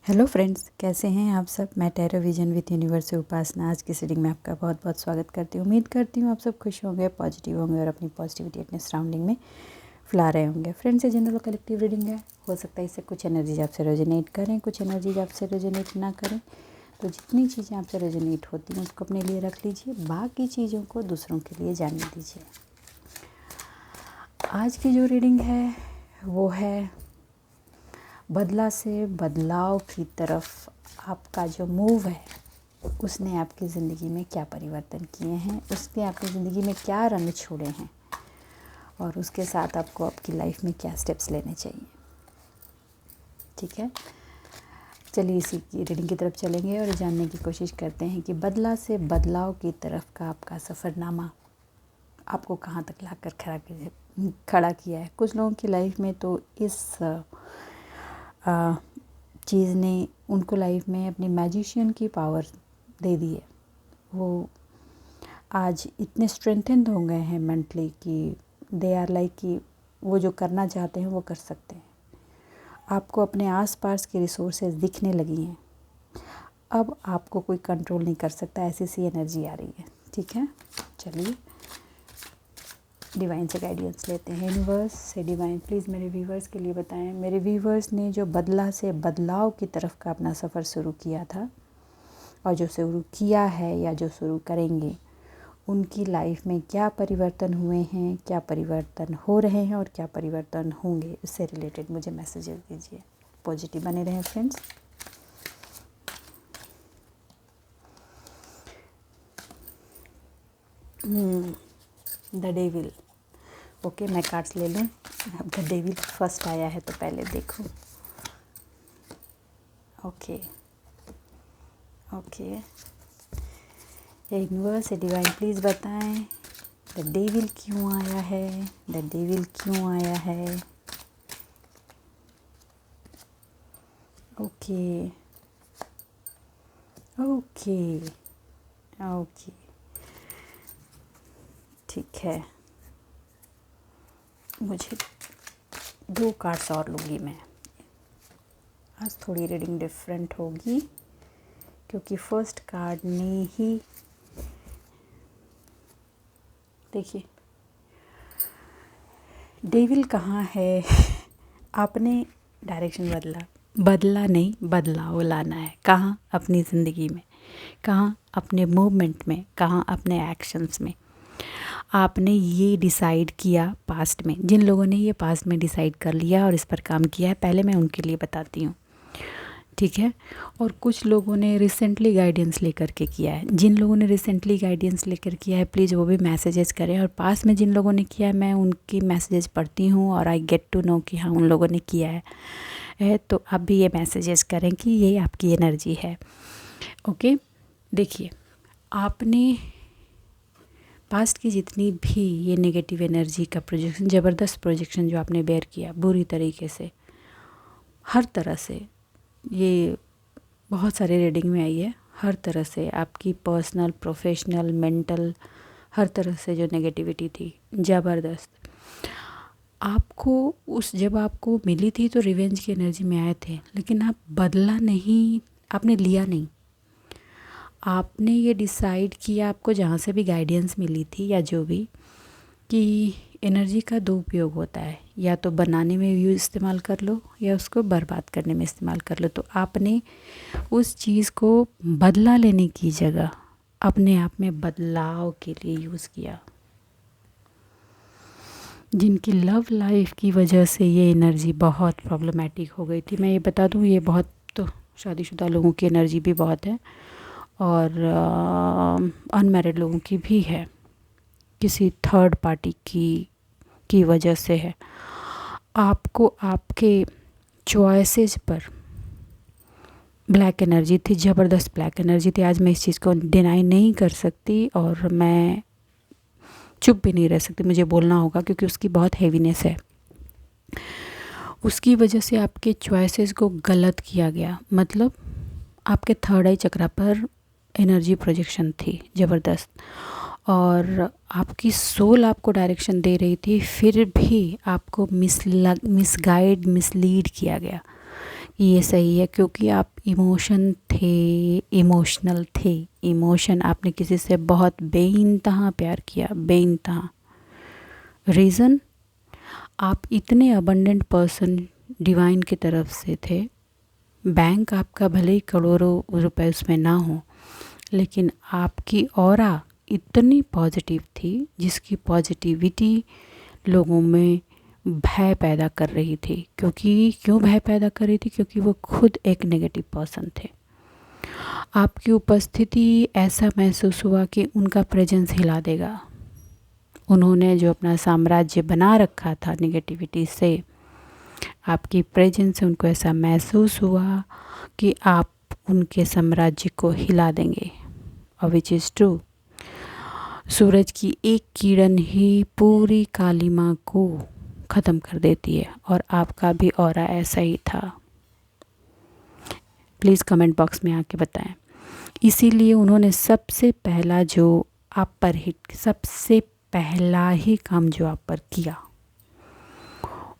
Hello friends, कैसे हैं आप सब। मैं टैरो विजन विद यूनिवर्स से उपासना आज की रीडिंग में आपका बहुत बहुत स्वागत करती हूँ। उम्मीद करती हूँ आप सब खुश होंगे, पॉजिटिव होंगे और अपनी पॉजिटिविटी अपने सराउंडिंग में फैला रहे होंगे। फ्रेंड्स, ये जनरल कलेक्टिव रीडिंग है। हो सकता है इससे कुछ एनर्जीज आपसे रेजोनेट करें, कुछ एनर्जीज आपसे रेजोनेट ना करें। तो जितनी चीज़ें आपसे रेजोनेट होती हैं उसको अपने लिए रख लीजिए, बाकी चीज़ों को दूसरों के लिए जानने दीजिए। आज की जो रीडिंग है वो है बदला से बदलाव की तरफ आपका जो मूव है उसने आपकी ज़िंदगी में क्या परिवर्तन किए हैं, उसने आपकी ज़िंदगी में क्या रंग छोड़े हैं और उसके साथ आपको आपकी लाइफ में क्या स्टेप्स लेने चाहिए। ठीक है, चलिए इसी की रीडिंग की तरफ चलेंगे और जानने की कोशिश करते हैं कि बदला से बदलाव की तरफ का आपका सफ़रनामा आपको कहाँ तक लाकर खड़ा किया है। कुछ लोगों की लाइफ में तो इस चीज़ ने उनको लाइफ में अपनी मैजिशियन की पावर दे दी है। वो आज इतने स्ट्रेंथेंड हो गए हैं मेंटली कि दे आर लाइक कि वो जो करना चाहते हैं वो कर सकते हैं। आपको अपने आसपास के रिसोर्सेज दिखने लगी हैं। अब आपको कोई कंट्रोल नहीं कर सकता, ऐसी सी एनर्जी आ रही है। ठीक है, चलिए डिवाइन से गाइडेंस लेते हैं। यूनिवर्स से डिवाइन प्लीज़ मेरे व्यूवर्स के लिए बताएं। मेरे व्यूवर्स ने जो बदला से बदलाव की तरफ का अपना सफ़र शुरू किया था और जो शुरू किया है या जो शुरू करेंगे, उनकी लाइफ में क्या परिवर्तन हुए हैं, क्या परिवर्तन हो रहे हैं और क्या परिवर्तन होंगे, इससे रिलेटेड मुझे मैसेजेस दीजिए। पॉजिटिव बने रहें फ्रेंड्स। The devil. ओके, मैं कार्ड्स ले लूँ। अब द डेविल फर्स्ट आया है तो पहले देखो। ओके ओके, यूनिवर्स से डिवाइन प्लीज़ बताएं द डेविल क्यों आया है, द डेविल क्यों आया है। ओके ओके ओके, ठीक है। मुझे 2 कार्ड्स और लूँगी मैं। आज थोड़ी रीडिंग डिफरेंट होगी क्योंकि फर्स्ट कार्ड ने ही, देखिए डेविल कहाँ है। आपने डायरेक्शन बदला नहीं, बदलाव लाना है। कहाँ? अपनी ज़िंदगी में। कहाँ? अपने मूवमेंट में। कहाँ? अपने एक्शंस में। आपने ये डिसाइड किया पास्ट में। जिन लोगों ने ये पास्ट में डिसाइड कर लिया और इस पर काम किया है, पहले मैं उनके लिए बताती हूँ। ठीक है, और कुछ लोगों ने रिसेंटली गाइडेंस लेकर के किया है। जिन लोगों ने रिसेंटली गाइडेंस लेकर किया है प्लीज़ वो भी मैसेजेस करें, और पास में जिन लोगों ने किया है मैं उनकी मैसेजेस पढ़ती हूँ और आई गेट टू नो कि हाँ उन लोगों ने किया है। तो आप भी ये मैसेजेस करें कि ये आपकी एनर्जी है। ओके, देखिए आपने पास्ट की जितनी भी ये नेगेटिव एनर्जी का प्रोजेक्शन, ज़बरदस्त प्रोजेक्शन जो आपने बेयर किया बुरी तरीके से, हर तरह से, ये बहुत सारे रीडिंग में आई है, हर तरह से आपकी पर्सनल, प्रोफेशनल, मेंटल, हर तरह से जो नेगेटिविटी थी ज़बरदस्त। आपको जब आपको मिली थी तो रिवेंज की एनर्जी में आए थे, लेकिन आप बदला नहीं, आपने लिया नहीं। आपने ये डिसाइड किया, आपको जहाँ से भी गाइडेंस मिली थी या जो भी, कि एनर्जी का 2 उपयोग होता है, या तो बनाने में भी इस्तेमाल कर लो या उसको बर्बाद करने में इस्तेमाल कर लो। तो आपने उस चीज़ को बदला लेने की जगह अपने आप में बदलाव के लिए यूज़ किया। जिनकी लव लाइफ की वजह से ये एनर्जी बहुत प्रॉब्लमेटिक हो गई थी, मैं ये बता दूँ, ये बहुत तो शादीशुदा लोगों की एनर्जी भी बहुत है और अनमैरिड लोगों की भी है, किसी थर्ड पार्टी की वजह से है। आपको आपके चॉइसेस पर ब्लैक एनर्जी थी, ज़बरदस्त ब्लैक एनर्जी थी। आज मैं इस चीज़ को डिनाई नहीं कर सकती और मैं चुप भी नहीं रह सकती, मुझे बोलना होगा क्योंकि उसकी बहुत हैवीनेस है। उसकी वजह से आपके चॉइसेस को गलत किया गया, मतलब आपके थर्ड आई चक्रा पर एनर्जी प्रोजेक्शन थी ज़बरदस्त, और आपकी सोल आपको डायरेक्शन दे रही थी, फिर भी आपको मिसगाइड, मिसलीड किया गया ये सही है क्योंकि आप इमोशनल थे। इमोशन, आपने किसी से बहुत बेइंतहा प्यार किया, बेइंतहा। रीज़न, आप इतने अबंडेंट पर्सन डिवाइन की तरफ से थे। बैंक आपका भले ही करोड़ों रुपए उसमें ना हो, लेकिन आपकी ऑरा इतनी पॉजिटिव थी जिसकी पॉजिटिविटी लोगों में भय पैदा कर रही थी। क्यों भय पैदा कर रही थी? क्योंकि वो खुद एक नेगेटिव पर्सन थे। आपकी उपस्थिति ऐसा महसूस हुआ कि उनका प्रेजेंस हिला देगा। उन्होंने जो अपना साम्राज्य बना रखा था नेगेटिविटी से, आपकी प्रेजेंस से उनको ऐसा महसूस हुआ कि आप उनके साम्राज्य को हिला देंगे। और विच इज़ ट्रू। सूरज की एक किरण ही पूरी कालिमा को ख़त्म कर देती है, और आपका भी ऑरा ऐसा ही था। प्लीज़ कमेंट बॉक्स में आके बताएं। इसीलिए उन्होंने सबसे पहला जो आप पर हिट, सबसे पहला ही काम जो आप पर किया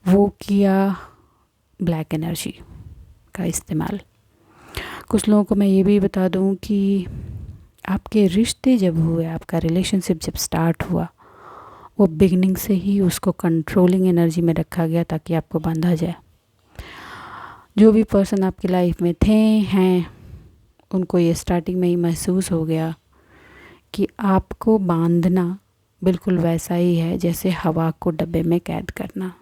वो किया ब्लैक एनर्जी का इस्तेमाल। कुछ लोगों को मैं ये भी बता दूं कि आपके रिश्ते जब हुए, आपका रिलेशनशिप जब स्टार्ट हुआ, वो बिगनिंग से ही उसको कंट्रोलिंग एनर्जी में रखा गया ताकि आपको बांधा जाए। जो भी पर्सन आपकी लाइफ में थे, हैं, उनको ये स्टार्टिंग में ही महसूस हो गया कि आपको बांधना बिल्कुल वैसा ही है जैसे हवा को डब्बे में कैद करना।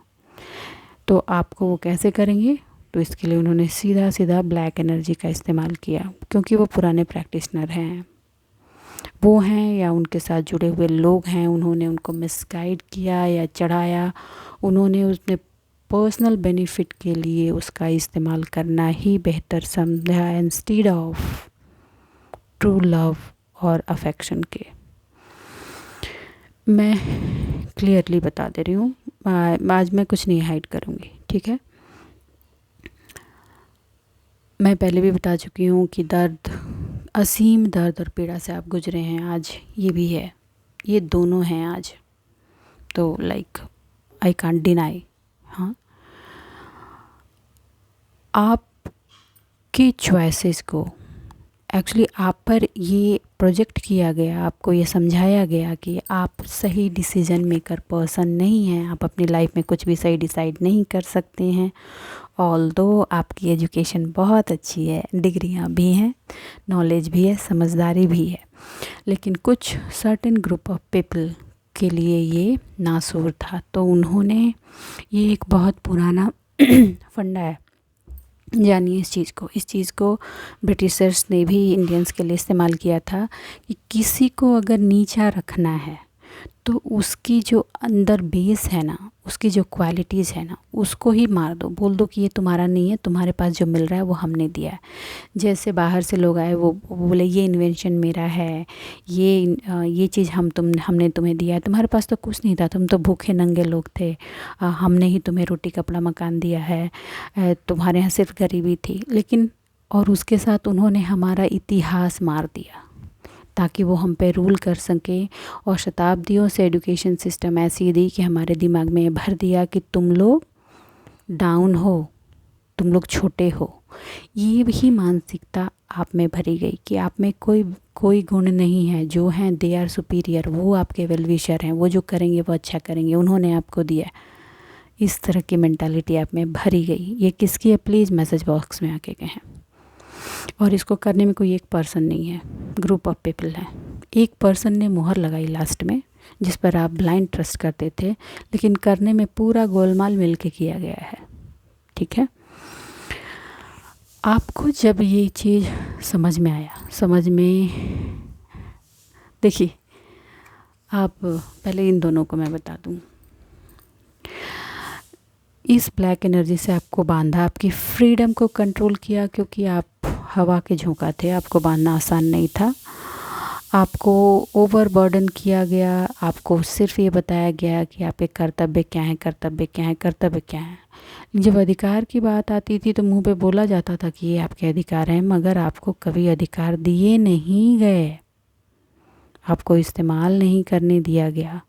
तो आपको वो कैसे करेंगे? तो इसके लिए उन्होंने सीधा सीधा ब्लैक एनर्जी का इस्तेमाल किया, क्योंकि वो पुराने प्रैक्टिशनर हैं, वो हैं या उनके साथ जुड़े हुए लोग हैं, उन्होंने उनको मिसगाइड किया या चढ़ाया। उन्होंने उसने पर्सनल बेनिफिट के लिए उसका इस्तेमाल करना ही बेहतर समझा इंस्टीड ऑफ ट्रू लव और अफेक्शन के। मैं क्लियरली बता दे रही हूँ, आज मैं कुछ नहीं हाइड करूँगी, ठीक है। मैं पहले भी बता चुकी हूँ कि दर्द, असीम दर्द और पीड़ा से आप गुजरे हैं, आज ये भी है, ये दोनों हैं आज। तो लाइक आई कांट डिनाई। हाँ, आपकी चॉइसेस को एक्चुअली आप पर ये प्रोजेक्ट किया गया, आपको ये समझाया गया कि आप सही डिसीजन मेकर पर्सन नहीं हैं, आप अपनी लाइफ में कुछ भी सही डिसाइड नहीं कर सकते हैं। ऑल्दो आपकी एजुकेशन बहुत अच्छी है, डिग्रियां भी हैं, नॉलेज भी है, समझदारी भी है, लेकिन कुछ सर्टेन ग्रुप ऑफ पीपल के लिए ये नासूर था। तो उन्होंने, ये एक बहुत पुराना फंडा है, जानिए इस चीज़ को ब्रिटिशर्स ने भी इंडियंस के लिए इस्तेमाल किया था कि किसी को अगर नीचा रखना है तो उसकी जो अंदर बेस है ना, उसकी जो क्वालिटीज़ है ना, उसको ही मार दो, बोल दो कि ये तुम्हारा नहीं है, तुम्हारे पास जो मिल रहा है वो हमने दिया है। जैसे बाहर से लोग आए, वो बोले ये इन्वेंशन मेरा है, ये चीज़ हमने तुम्हें दिया है, तुम्हारे पास तो कुछ नहीं था, तुम तो भूखे नंगे लोग थे, हमने ही तुम्हें रोटी कपड़ा मकान दिया है, तुम्हारे यहाँ सिर्फ गरीबी थी। लेकिन और उसके साथ उन्होंने हमारा इतिहास मार दिया ताकि वो हम पे रूल कर सकें, और शताब्दियों से एजुकेशन सिस्टम ऐसी दी कि हमारे दिमाग में भर दिया कि तुम लोग डाउन हो, तुम लोग छोटे हो। ये भी मानसिकता आप में भरी गई कि आप में कोई गुण नहीं है, जो हैं दे आर सुपीरियर, वो आपके वेल विशर हैं, वो जो करेंगे वो अच्छा करेंगे, उन्होंने आपको दिया। इस तरह की मेंटालिटी आप में भरी गई। ये किसकी है? प्लीज़ मैसेज बॉक्स में आके कहें। और इसको करने में कोई एक पर्सन नहीं है, ग्रुप ऑफ पीपल है। एक पर्सन ने मोहर लगाई लास्ट में, जिस पर आप ब्लाइंड ट्रस्ट करते थे, लेकिन करने में पूरा गोलमाल मिल के किया गया है, ठीक है। आपको जब ये चीज़ समझ में आया, देखिए, आप पहले इन दोनों को मैं बता दूं, इस ब्लैक एनर्जी से आपको बांधा, आपकी फ्रीडम को कंट्रोल किया, क्योंकि आप हवा के झोंका थे, आपको बांधना आसान नहीं था। आपको ओवर बर्डन किया गया, आपको सिर्फ ये बताया गया कि आपके कर्तव्य क्या हैं, कर्तव्य क्या हैं, कर्तव्य क्या हैं। जब अधिकार की बात आती थी तो मुंह पे बोला जाता था कि ये आपके अधिकार हैं, मगर आपको कभी अधिकार दिए नहीं गए, आपको इस्तेमाल नहीं करने दिया गया।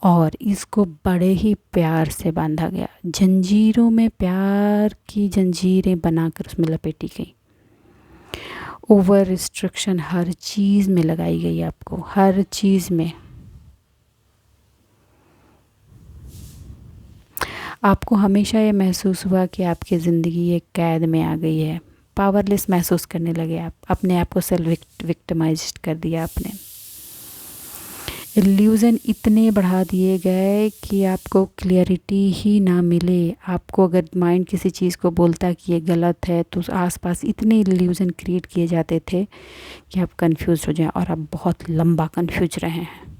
और इसको बड़े ही प्यार से बांधा गया, जंजीरों में प्यार की जंजीरें बनाकर उसमें लपेटी गई। ओवर रिस्ट्रिक्शन हर चीज़ में लगाई गई, आपको हर चीज़ में। आपको हमेशा ये महसूस हुआ कि आपकी ज़िंदगी एक कैद में आ गई है। पावरलेस महसूस करने लगे आप, अपने आप को सेल्फ विक्टिमाइज कर दिया आपने। इल्यूज़न इतने बढ़ा दिए गए कि आपको क्लियरिटी ही ना मिले। आपको अगर माइंड किसी चीज़ को बोलता कि ये गलत है तो आसपास इतने इल्यूज़न क्रिएट किए जाते थे कि आप कंफ्यूज हो जाएं, और आप बहुत लंबा कंफ्यूज रहे हैं,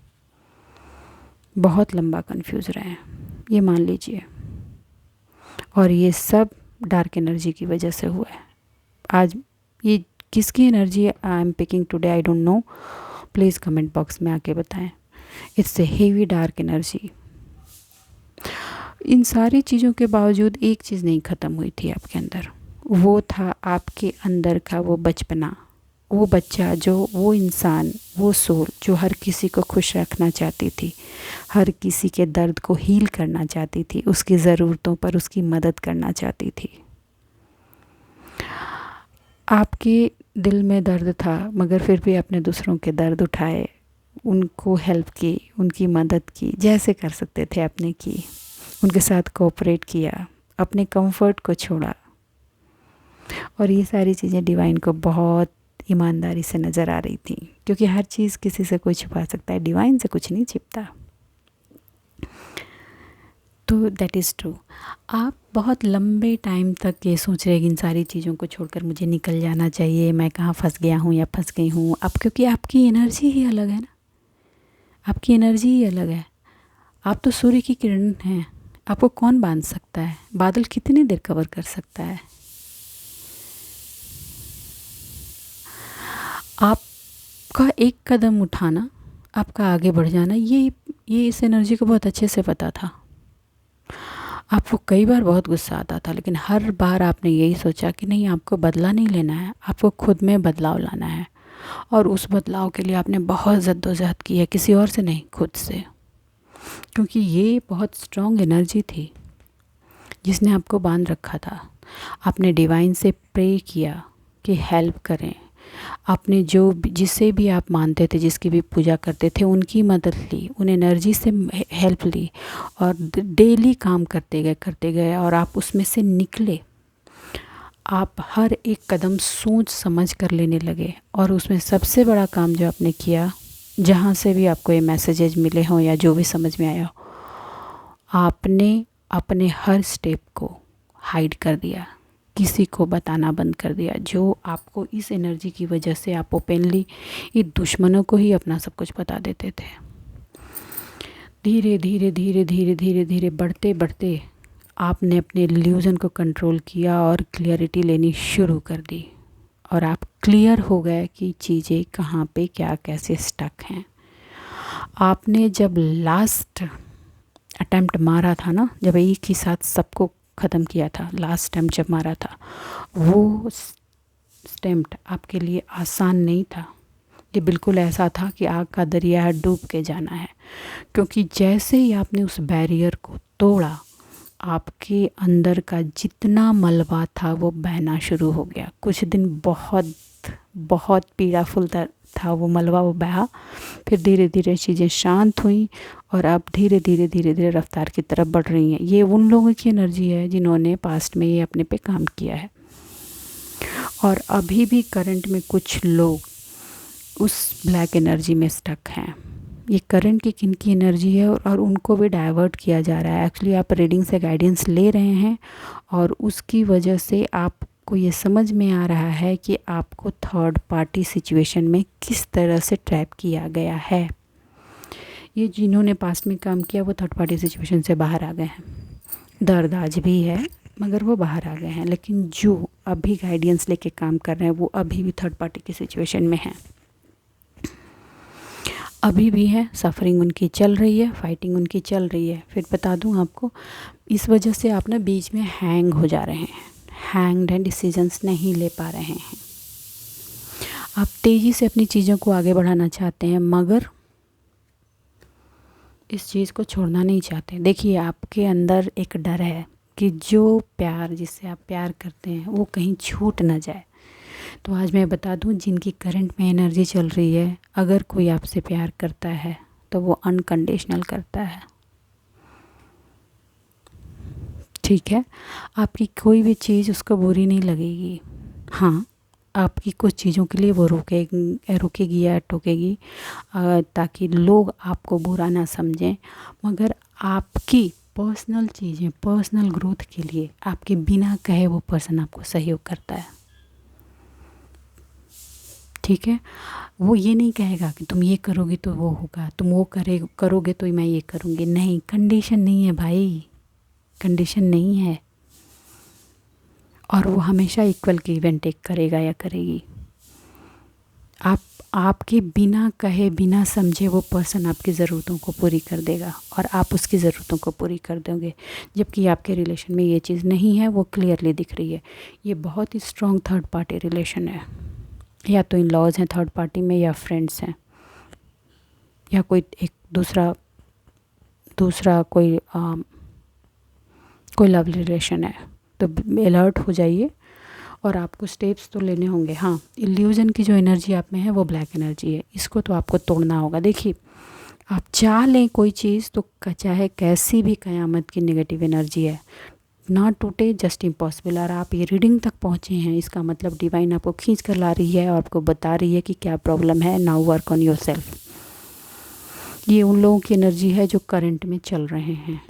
बहुत लंबा कंफ्यूज रहे हैं, ये मान लीजिए। और ये सब डार्क एनर्जी की वजह से हुआ है। आज ये किसकी energy I am picking today, I don't know, please comment box में आके बताएं। It's a heavy dark energy. इन सारी चीज़ों के बावजूद एक चीज़ नहीं ख़त्म हुई थी आपके अंदर, वो था आपके अंदर का वो बचपना, वो बच्चा, जो वो इंसान, वो सोल जो हर किसी को खुश रखना चाहती थी, हर किसी के दर्द को हील करना चाहती थी, उसकी ज़रूरतों पर उसकी मदद करना चाहती थी। आपके दिल में दर्द था मगर फिर भी आपने दूसरों के दर्द उठाए, उनको हेल्प की, उनकी मदद की, जैसे कर सकते थे आपने की, उनके साथ कोऑपरेट किया, अपने कंफर्ट को छोड़ा। और ये सारी चीज़ें डिवाइन को बहुत ईमानदारी से नज़र आ रही थी, क्योंकि हर चीज़ किसी से कोई छुपा सकता है, डिवाइन से कुछ नहीं छिपता। तो दैट इज़ ट्रू। आप बहुत लंबे टाइम तक ये सोच रहे हैं कि इन सारी चीज़ों को छोड़कर मुझे निकल जाना चाहिए, मैं कहाँ फंस गया हूँ या फंस गई हूँ। अब क्योंकि आपकी एनर्जी ही अलग है ना, आपकी एनर्जी ही अलग है। आप तो सूर्य की किरण हैं, आपको कौन बांध सकता है? बादल कितनी देर कवर कर सकता है? आपका एक कदम उठाना, आपका आगे बढ़ जाना, ये इस एनर्जी को बहुत अच्छे से पता था। आपको कई बार बहुत गुस्सा आता था, लेकिन हर बार आपने यही सोचा कि नहीं, आपको बदला नहीं लेना है, आपको खुद में बदलाव लाना है। और उस बदलाव के लिए आपने बहुत जद्दोजहद की है, किसी और से नहीं, खुद से। क्योंकि ये बहुत स्ट्रॉन्ग एनर्जी थी जिसने आपको बांध रखा था। आपने डिवाइन से प्रे किया कि हेल्प करें। आपने जिसे भी आप मानते थे, जिसकी भी पूजा करते थे, उनकी मदद ली, उन एनर्जी से हेल्प ली, और डेली काम करते गए और आप उसमें से निकले। आप हर एक कदम सोच समझ कर लेने लगे। और उसमें सबसे बड़ा काम जो आपने किया, जहाँ से भी आपको ये मैसेजेज मिले हों या जो भी समझ में आया हो, आपने अपने हर स्टेप को हाइड कर दिया, किसी को बताना बंद कर दिया। जो आपको इस एनर्जी की वजह से आप ओपनली ये दुश्मनों को ही अपना सब कुछ बता देते थे। धीरे धीरे धीरे धीरे धीरे धीरे बढ़ते बढ़ते आपने अपने इल्यूज़न को कंट्रोल किया और क्लियरिटी लेनी शुरू कर दी। और आप क्लियर हो गए कि चीज़ें कहाँ पे क्या कैसे स्टक हैं। आपने जब लास्ट अटेम्प्ट मारा था ना, जब एक ही साथ सबको ख़त्म किया था, लास्ट अटेम्प्ट जब मारा था, वो अटेम्प्ट आपके लिए आसान नहीं था। ये बिल्कुल ऐसा था कि आग का दरिया है, डूब के जाना है। क्योंकि जैसे ही आपने उस बैरियर को तोड़ा, आपके अंदर का जितना मलबा था वो बहना शुरू हो गया। कुछ दिन बहुत बहुत पीड़ाफुल था वो मलबा, वो बहा। फिर धीरे धीरे चीज़ें शांत हुई और अब धीरे धीरे धीरे धीरे रफ्तार की तरफ बढ़ रही हैं। ये उन लोगों की एनर्जी है जिन्होंने पास्ट में ये अपने पे काम किया है। और अभी भी करंट में कुछ लोग उस ब्लैक एनर्जी में स्टक हैं। ये करंट की किन की एनर्जी है, और उनको भी डाइवर्ट किया जा रहा है। एक्चुअली आप रीडिंग से गाइडेंस ले रहे हैं और उसकी वजह से आपको ये समझ में आ रहा है कि आपको थर्ड पार्टी सिचुएशन में किस तरह से ट्रैप किया गया है। ये जिन्होंने पास्ट में काम किया वो थर्ड पार्टी सिचुएशन से बाहर आ गए हैं। दर्द आज भी है मगर वो बाहर आ गए हैं। लेकिन जो अभी गाइडेंस लेके काम कर रहे हैं वो अभी भी थर्ड पार्टी की सिचुएशन में हैं, अभी भी है। सफ़रिंग उनकी चल रही है, फाइटिंग उनकी चल रही है। फिर बता दूं आपको, इस वजह से आप ना बीच में हैंग हो जा रहे हैं, हैंग्ड हैं, डिसीजंस नहीं ले पा रहे हैं। आप तेज़ी से अपनी चीज़ों को आगे बढ़ाना चाहते हैं मगर इस चीज़ को छोड़ना नहीं चाहते। देखिए, आपके अंदर एक डर है कि जो प्यार, जिससे आप प्यार करते हैं, वो कहीं छूट ना जाए। तो आज मैं बता दूं, जिनकी करंट में एनर्जी चल रही है, अगर कोई आपसे प्यार करता है तो वो अनकंडीशनल करता है। ठीक है, आपकी कोई भी चीज़ उसको बुरी नहीं लगेगी। हाँ, आपकी कुछ चीज़ों के लिए वो रुकेगी या टोकेगी, ताकि लोग आपको बुरा ना समझें, मगर आपकी पर्सनल चीज़ें, पर्सनल ग्रोथ के लिए आपके बिना कहे वो पर्सन आपको सहयोग करता है। ठीक है, वो ये नहीं कहेगा कि तुम ये करोगे तो वो होगा, तुम वो करोगे तो मैं ये करूँगी। नहीं, कंडीशन नहीं है भाई, कंडीशन नहीं है। और वो हमेशा इक्वल गिव एंड टेक करेगा या करेगी। आपके बिना कहे, बिना समझे वो पर्सन आपकी ज़रूरतों को पूरी कर देगा और आप उसकी ज़रूरतों को पूरी कर दोगे। जबकि आपके रिलेशन में ये चीज़ नहीं है, वो क्लियरली दिख रही है। ये बहुत ही स्ट्रॉन्ग थर्ड पार्टी रिलेशन है। या तो इन लॉज हैं थर्ड पार्टी में, या फ्रेंड्स हैं, या कोई एक दूसरा कोई लव रिलेशन है। तो अलर्ट हो जाइए और आपको स्टेप्स तो लेने होंगे। हाँ, इल्यूज़न की जो एनर्जी आप में है वो ब्लैक एनर्जी है, इसको तो आपको तोड़ना होगा। देखिए, आप चाह लें कोई चीज़ तो चाहे कैसी भी कयामत की नेगेटिव एनर्जी है, ना टूटे, जस्ट इम्पॉसिबल। और आप ये रीडिंग तक पहुँचे हैं, इसका मतलब डिवाइन आपको खींच कर ला रही है और आपको बता रही है कि क्या प्रॉब्लम है। Now work on your self. ये उन लोगों की एनर्जी है जो करंट में चल रहे हैं।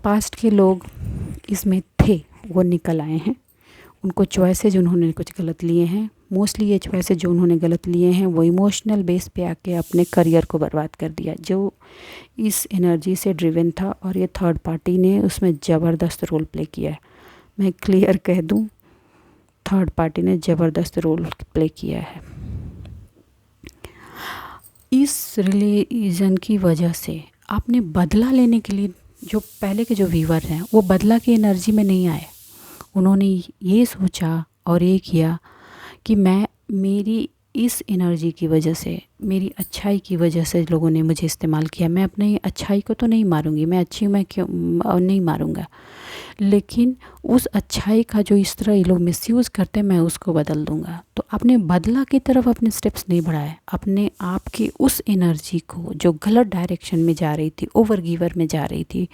पास्ट के लोग इसमें थे, वो निकल आए हैं। उनको चॉइसेज उन्होंने कुछ गलत लिए हैं। मोस्टली ये चॉइसेज जो उन्होंने गलत लिए हैं वो इमोशनल बेस पे आके अपने करियर को बर्बाद कर दिया, जो इस एनर्जी से ड्रिवन था। और ये थर्ड पार्टी ने उसमें ज़बरदस्त रोल प्ले किया है। मैं क्लियर कह दूं, थर्ड पार्टी ने ज़बरदस्त रोल प्ले किया है। इस रिलीजन की वजह से आपने बदला लेने के लिए, जो पहले के जो व्यूवर हैं वो बदला की एनर्जी में नहीं आए। उन्होंने ये सोचा और ये किया कि मेरी इस एनर्जी की वजह से, मेरी अच्छाई की वजह से लोगों ने मुझे इस्तेमाल किया। मैं अपनी अच्छाई को तो नहीं मारूंगी, मैं अच्छी हूँ, मैं क्यों नहीं मारूंगा, लेकिन उस अच्छाई का जो इस तरह ये लोग मिसयूज़ करते हैं, मैं उसको बदल दूंगा। तो आपने बदला की तरफ अपने स्टेप्स नहीं बढ़ाए। अपने आप की उस एनर्जी को जो गलत डायरेक्शन में जा रही थी, ओवर गिवर में जा रही थी,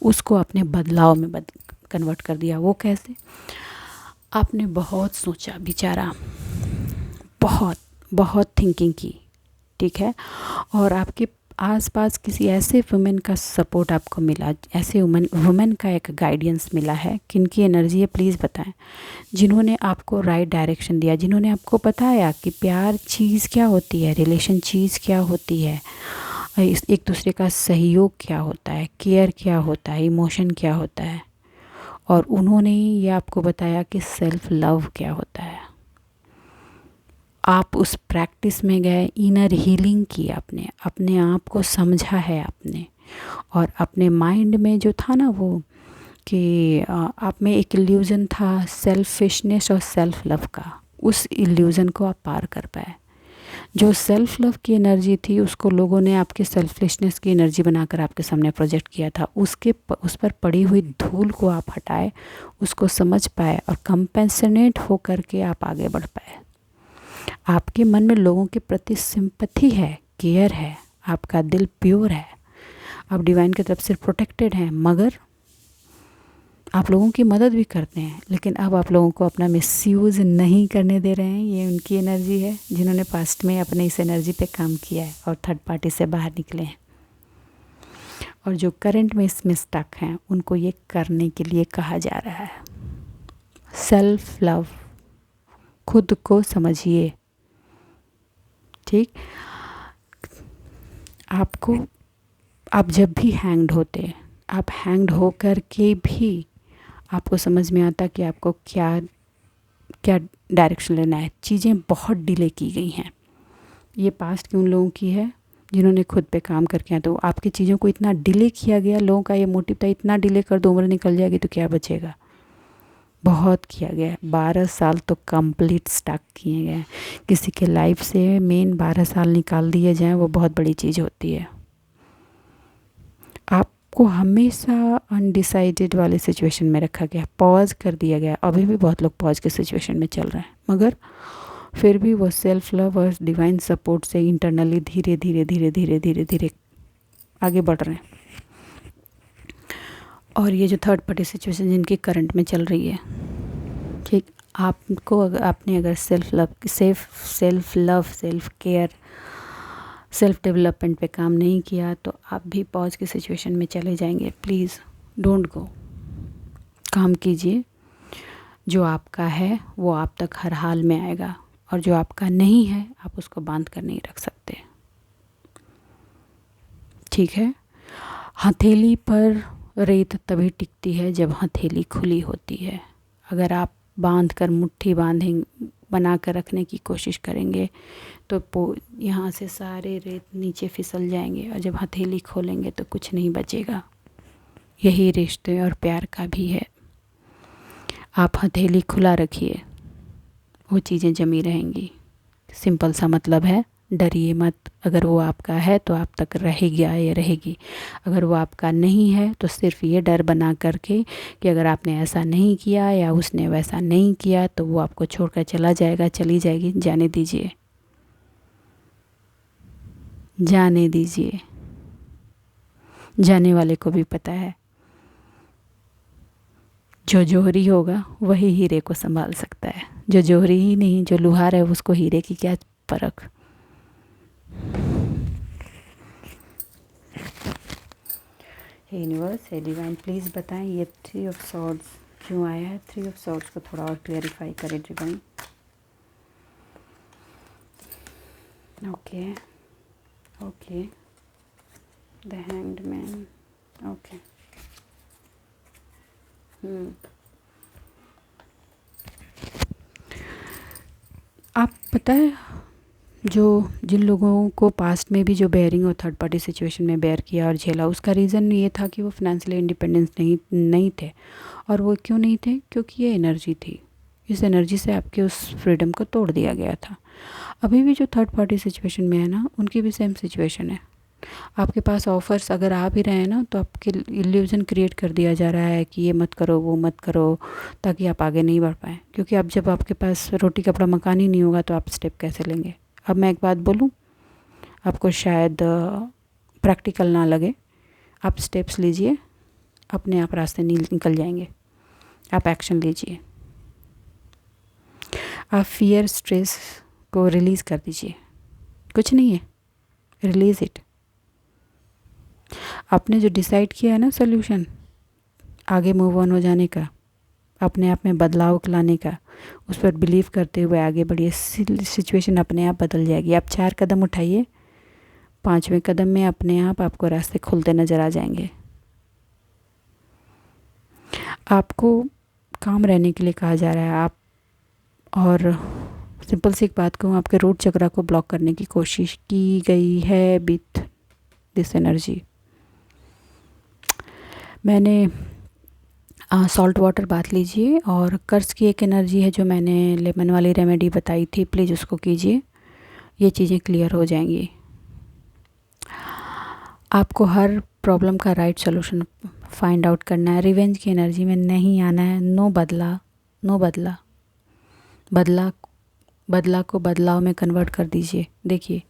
उसको अपने बदलाव में कन्वर्ट कर दिया। वो कैसे? आपने बहुत सोचा विचारा, बहुत बहुत थिंकिंग की, ठीक है, और आपके आसपास किसी ऐसे वुमेन का सपोर्ट आपको मिला, ऐसे वुमेन का एक गाइडेंस मिला है। किनकी एनर्जी है प्लीज़ बताएं। जिन्होंने आपको राइट डायरेक्शन दिया, जिन्होंने आपको बताया कि प्यार चीज़ क्या होती है, रिलेशन चीज़ क्या होती है, एक दूसरे का सहयोग क्या होता है, केयर क्या होता है, इमोशन क्या होता है। और उन्होंने ये आपको बताया कि सेल्फ लव क्या होता है। आप उस प्रैक्टिस में गए, इनर हीलिंग की आपने, अपने आप को समझा है आपने, और अपने माइंड में जो था ना वो कि आप में एक इल्यूज़न था सेल्फिशनेस और सेल्फ लव का, उस इल्यूज़न को आप पार कर पाए। जो सेल्फ लव की एनर्जी थी उसको लोगों ने आपके सेल्फिशनेस की एनर्जी बनाकर आपके सामने प्रोजेक्ट किया था। उस पर पड़ी हुई धूल को आप हटाए, उसको समझ पाए और कंपेंसेट हो करके आप आगे बढ़ पाए। आपके मन में लोगों के प्रति सिंपैथी है, केयर है, आपका दिल प्योर है, आप डिवाइन की तरफ से प्रोटेक्टेड हैं, मगर आप लोगों की मदद भी करते हैं। लेकिन अब आप लोगों को अपना मिसयूज़ नहीं करने दे रहे हैं। ये उनकी एनर्जी है जिन्होंने पास्ट में अपने इस एनर्जी पे काम किया है और थर्ड पार्टी से बाहर निकले हैं। और जो करंट में इसमें स्टक हैं उनको ये करने के लिए कहा जा रहा है। सेल्फ लव, खुद को समझिए, ठीक। आपको, आप जब भी हैंग्ड होते, आप हैंग्ड हो कर के भी आपको समझ में आता कि आपको क्या क्या डायरेक्शन लेना है। चीज़ें बहुत डिले की गई हैं। ये पास्ट के उन लोगों की है जिन्होंने खुद पे काम करके, तो आपकी चीज़ों को इतना डिले किया गया। लोगों का ये मोटिव था इतना डिले कर दो, उम्र निकल जाएगी तो क्या बचेगा। बहुत किया गया, 12 साल तो कंप्लीट स्टक किए गए। किसी के लाइफ से मेन 12 साल निकाल दिए जाएं, वो बहुत बड़ी चीज़ होती है। आपको हमेशा अनडिसाइडेड वाले सिचुएशन में रखा गया, पॉज कर दिया गया। अभी भी बहुत लोग पॉज के सिचुएशन में चल रहे हैं, मगर फिर भी वो सेल्फ लव और डिवाइन सपोर्ट से इंटरनली धीरे धीरे धीरे धीरे धीरे धीरे आगे बढ़ रहे हैं। और ये जो थर्ड पार्टी सिचुएशन जिनकी करंट में चल रही है, ठीक, आपको आपने अगर self love self care self development पे काम नहीं किया तो आप भी पॉज की सिचुएशन में चले जाएंगे। प्लीज़ डोंट गो, काम कीजिए। जो आपका है वो आप तक हर हाल में आएगा, और जो आपका नहीं है आप उसको बांध कर नहीं रख सकते, ठीक है। हथेली पर रेत तभी टिकती है जब हथेली खुली होती है। अगर आप बांध कर मुट्ठी बना कर रखने की कोशिश करेंगे तो यहाँ से सारे रेत नीचे फिसल जाएंगे, और जब हथेली खोलेंगे तो कुछ नहीं बचेगा। यही रिश्ते और प्यार का भी है। आप हथेली खुला रखिए, वो चीज़ें जमी रहेंगी। सिंपल सा मतलब है, डरिए मत। अगर वो आपका है तो आप तक रहेगा या रहेगी। अगर वो आपका नहीं है तो सिर्फ ये डर बना करके कि अगर आपने ऐसा नहीं किया या उसने वैसा नहीं किया तो वो आपको छोड़कर चला जाएगा, चली जाएगी। जाने दीजिए, जाने दीजिए। जाने वाले को भी पता है, जो जोहरी होगा वही हीरे को संभाल सकता है। जो जोहरी ही नहीं, जो लुहार है, उसको हीरे की क्या परख। हे यूनिवर्स, हे डिवाइन, प्लीज़ बताएं ये 3 ऑफ सॉर्ड्स क्यों आया है। 3 ऑफ सॉर्ड्स को थोड़ा और क्लैरिफाई करें divine. Okay okay, the hanged man, okay. आप पता है, जिन लोगों को पास्ट में भी जो बेयरिंग और थर्ड पार्टी सिचुएशन में बेयर किया और झेला, उसका रीज़न ये था कि वो फाइनेंशियली इंडिपेंडेंस नहीं थे। और वो क्यों नहीं थे? क्योंकि ये एनर्जी थी। इस एनर्जी से आपके उस फ्रीडम को तोड़ दिया गया था। अभी भी जो थर्ड पार्टी सिचुएशन में है ना, उनकी भी सेम सिचुएशन है। आपके पास ऑफ़र्स अगर आ भी रहे हैं ना, तो आपके इल्यूज़न क्रिएट कर दिया जा रहा है कि ये मत करो, वो मत करो, ताकि आप आगे नहीं बढ़ पाएँ। क्योंकि अब जब आपके पास रोटी कपड़ा मकान ही नहीं होगा तो आप स्टेप कैसे लेंगे? अब मैं एक बात बोलूं, आपको शायद प्रैक्टिकल ना लगे, आप स्टेप्स लीजिए, अपने आप रास्ते निकल जाएंगे। आप एक्शन लीजिए। आप फियर स्ट्रेस को रिलीज़ कर दीजिए। कुछ नहीं है, रिलीज़ इट। आपने जो डिसाइड किया है ना सोल्यूशन, आगे मूव ऑन हो जाने का, अपने आप में बदलाव लाने का, उस पर बिलीव करते हुए आगे बढ़िए। सिचुएशन अपने आप बदल जाएगी। आप 4 कदम उठाइए, 5वें कदम में अपने आप आपको रास्ते खुलते नज़र आ जाएंगे। आपको काम रहने के लिए कहा जा रहा है। आप, और सिंपल सी एक बात कहूँ, आपके रूट चक्रा को ब्लॉक करने की कोशिश की गई है विथ दिस एनर्जी। मैंने सॉल्ट वाटर बात लीजिए, और कर्ज की एक एनर्जी है जो मैंने लेमन वाली रेमेडी बताई थी, प्लीज़ उसको कीजिए। ये चीज़ें क्लियर हो जाएंगी। आपको हर प्रॉब्लम का राइट सॉल्यूशन फाइंड आउट करना है। रिवेंज की एनर्जी में नहीं आना है। नो बदला, नो बदला। बदला को बदलाव में कन्वर्ट कर दीजिए। देखिए,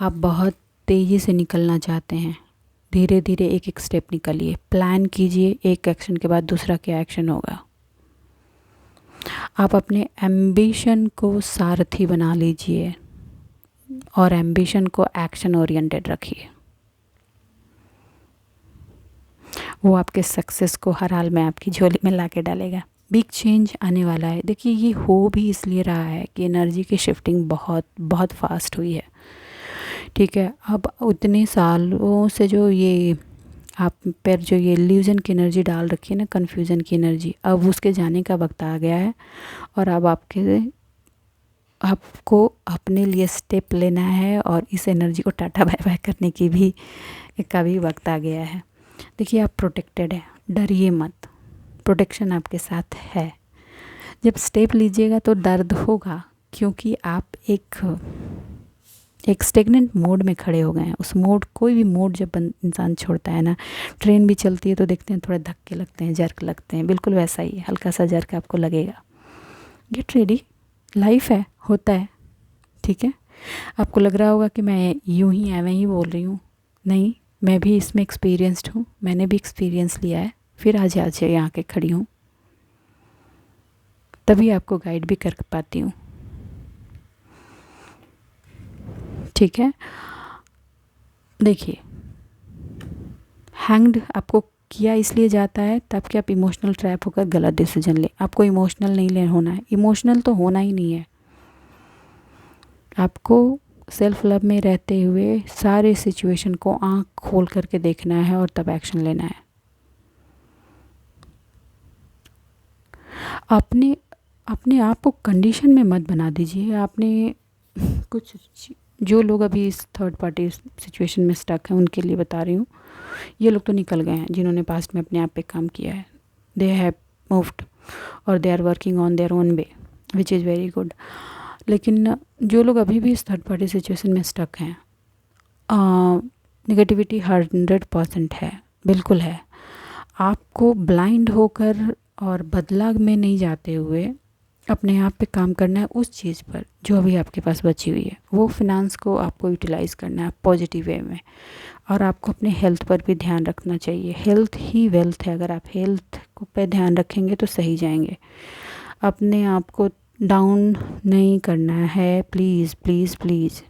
आप बहुत तेज़ी से निकलना चाहते हैं, धीरे धीरे एक एक स्टेप निकलिए। प्लान कीजिए, एक एक्शन के बाद दूसरा क्या एक्शन होगा। आप अपने एम्बिशन को सारथी बना लीजिए, और एम्बिशन को एक्शन ओरिएंटेड रखिए। वो आपके सक्सेस को हर हाल में आपकी झोली में ला के डालेगा। बिग चेंज आने वाला है। देखिए, ये हो भी इसलिए रहा है कि एनर्जी की शिफ्टिंग बहुत बहुत फास्ट हुई है, ठीक है। अब उतने सालों से जो ये आप पर जो ये इल्यूजन की एनर्जी डाल रखी है ना, कन्फ्यूज़न की एनर्जी, अब उसके जाने का वक्त आ गया है। और अब आपको अपने लिए स्टेप लेना है, और इस एनर्जी को टाटा बाय बाय करने की भी वक्त आ गया है। देखिए, आप प्रोटेक्टेड है, डरिए मत। प्रोटेक्शन आपके साथ है। जब स्टेप लीजिएगा तो दर्द होगा, क्योंकि आप एक एक स्टेगनेंट मोड में खड़े हो गए हैं। उस मोड, कोई भी मोड जब इंसान छोड़ता है ना, ट्रेन भी चलती है तो देखते हैं थोड़े धक्के लगते हैं, जर्क लगते हैं, बिल्कुल वैसा ही है, हल्का सा जर्क आपको लगेगा। गेट रेडी, लाइफ है, होता है, ठीक है। आपको लग रहा होगा कि मैं यूं ही एवं ही बोल रही हूँ, नहीं, मैं भी इसमें एक्सपीरियंस्ड हूँ, मैंने भी एक्सपीरियंस लिया है, फिर आज यहाँ के खड़ी हूँ, तभी आपको गाइड भी कर पाती हूँ, ठीक है। देखिए, हैंग्ड आपको किया इसलिए जाता है ताकि आप इमोशनल ट्रैप होकर गलत डिसीजन लें। आपको इमोशनल नहीं होना है, इमोशनल तो होना ही नहीं है। आपको सेल्फ लव में रहते हुए सारे सिचुएशन को आंख खोल करके देखना है और तब एक्शन लेना है। अपने आप को कंडीशन में मत बना दीजिए। आपने कुछ, जो लोग अभी इस थर्ड पार्टी सिचुएशन में स्टक हैं उनके लिए बता रही हूँ, ये लोग तो निकल गए हैं जिन्होंने पास्ट में अपने आप पे काम किया है। दे हैव मूव्ड और they are working on their own way, which is very good. लेकिन जो लोग अभी भी इस थर्ड पार्टी सिचुएशन में स्टक हैं, नेगेटिविटी 100% है, बिल्कुल है। आपको ब्लाइंड होकर और बदलाव में नहीं जाते हुए अपने आप पे काम करना है, उस चीज़ पर जो अभी आपके पास बची हुई है। वो फिनांस को आपको यूटिलाइज़ करना है पॉजिटिव वे में, और आपको अपने हेल्थ पर भी ध्यान रखना चाहिए। हेल्थ ही वेल्थ है, अगर आप हेल्थ को पे ध्यान रखेंगे तो सही जाएंगे। अपने आप को डाउन नहीं करना है, please please please.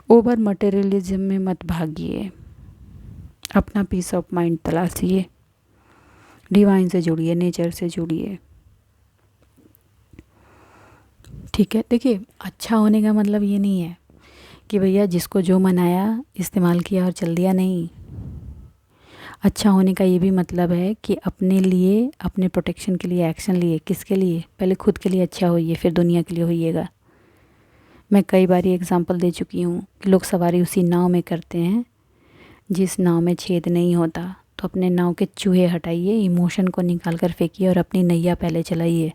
Over materialism में मत भागिए, अपना पीस ऑफ माइंड तलाशिए, डिवाइन से जुड़िए, नेचर से जुड़िए, ठीक है। देखिए, अच्छा होने का मतलब ये नहीं है कि भैया जिसको जो मनाया इस्तेमाल किया और चल दिया, नहीं। अच्छा होने का ये भी मतलब है कि अपने लिए, अपने प्रोटेक्शन के लिए एक्शन लिए। किसके लिए? पहले खुद के लिए अच्छा होइए, फिर दुनिया के लिए होइएगा। मैं कई बार ये एग्जांपल दे चुकी हूँ कि लोग सवारी उसी नाव में करते हैं जिस नाव में छेद नहीं होता। तो अपने नाव के चूहे हटाइए, इमोशन को निकाल कर फेंकिए और अपनी नैया पहले चलाइए।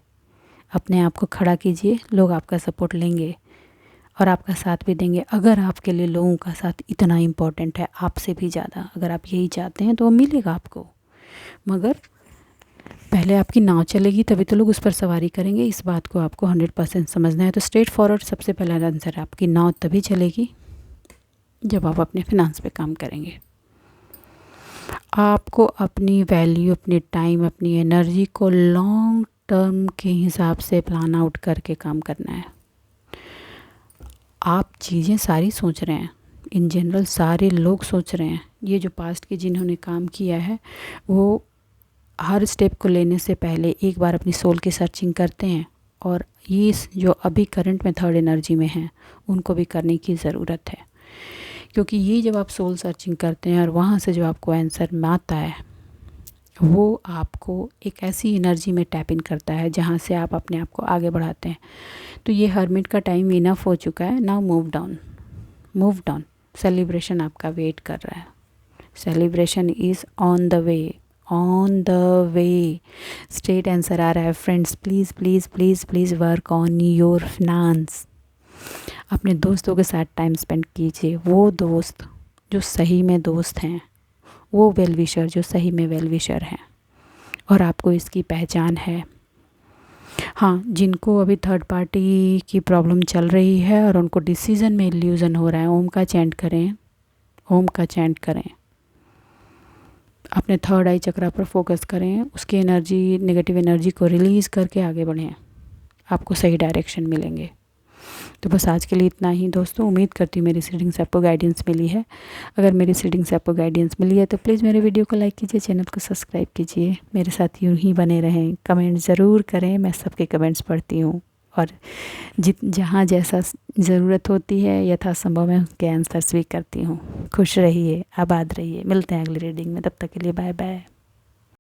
अपने आप को खड़ा कीजिए, लोग आपका सपोर्ट लेंगे और आपका साथ भी देंगे। अगर आपके लिए लोगों का साथ इतना इम्पोर्टेंट है, आपसे भी ज़्यादा, अगर आप यही चाहते हैं तो वो मिलेगा आपको। मगर पहले आपकी नाव चलेगी तभी तो लोग उस पर सवारी करेंगे। इस बात को आपको 100% समझना है। तो स्ट्रेट फॉरवर्ड सबसे पहला आंसर है, आपकी नाव तभी चलेगी जब आप अपने फिनांस पे काम करेंगे। आपको अपनी वैल्यू, अपनी टाइम, अपनी एनर्जी को लॉन्ग टर्म के हिसाब से प्लान आउट करके काम करना है। आप चीज़ें सारी सोच रहे हैं, इन जनरल सारे लोग सोच रहे हैं। ये जो पास्ट के जिन्होंने काम किया है वो हर स्टेप को लेने से पहले एक बार अपनी सोल की सर्चिंग करते हैं, और ये जो अभी करंट में थर्ड एनर्जी में हैं उनको भी करने की ज़रूरत है। क्योंकि ये जब आप सोल सर्चिंग करते हैं और वहाँ से जो आपको आंसर आता है वो आपको एक ऐसी एनर्जी में टैप इन करता है जहाँ से आप अपने आप को आगे बढ़ाते हैं। तो ये हर्मिट का टाइम इनफ हो चुका है। Now move down, move down. Celebration आपका वेट कर रहा है। Celebration is on the way, on the way. Straight answer आ रहा है friends. Please please please please work on your finance. अपने दोस्तों के साथ टाइम स्पेंड कीजिए, वो दोस्त जो सही में दोस्त हैं, वो वेल विशर जो सही में वेल विशर हैं, और आपको इसकी पहचान है। हाँ, जिनको अभी थर्ड पार्टी की प्रॉब्लम चल रही है और उनको डिसीज़न में इल्यूज़न हो रहा है, ओम का चैंट करें, ओम का चैंट करें। अपने थर्ड आई चक्रा पर फोकस करें, उसकी एनर्जी, नेगेटिव एनर्जी को रिलीज़ करके आगे बढ़ें, आपको सही डायरेक्शन मिलेंगे। तो बस आज के लिए इतना ही दोस्तों। उम्मीद करती हूँ मेरी रीडिंग से आपको गाइडेंस मिली है। अगर मेरी रीडिंग से आपको गाइडेंस मिली है तो प्लीज़ मेरे वीडियो को लाइक कीजिए, चैनल को सब्सक्राइब कीजिए, मेरे साथ यूँ ही बने रहें। कमेंट ज़रूर करें, मैं सबके कमेंट्स पढ़ती हूँ, और जहाँ जैसा ज़रूरत होती है यथासंभव मैं उसके आंसर्स भी करती हूँ। खुश रहिए, आबाद रहिए। मिलते हैं अगली रीडिंग में, तब तक के लिए बाय बाय।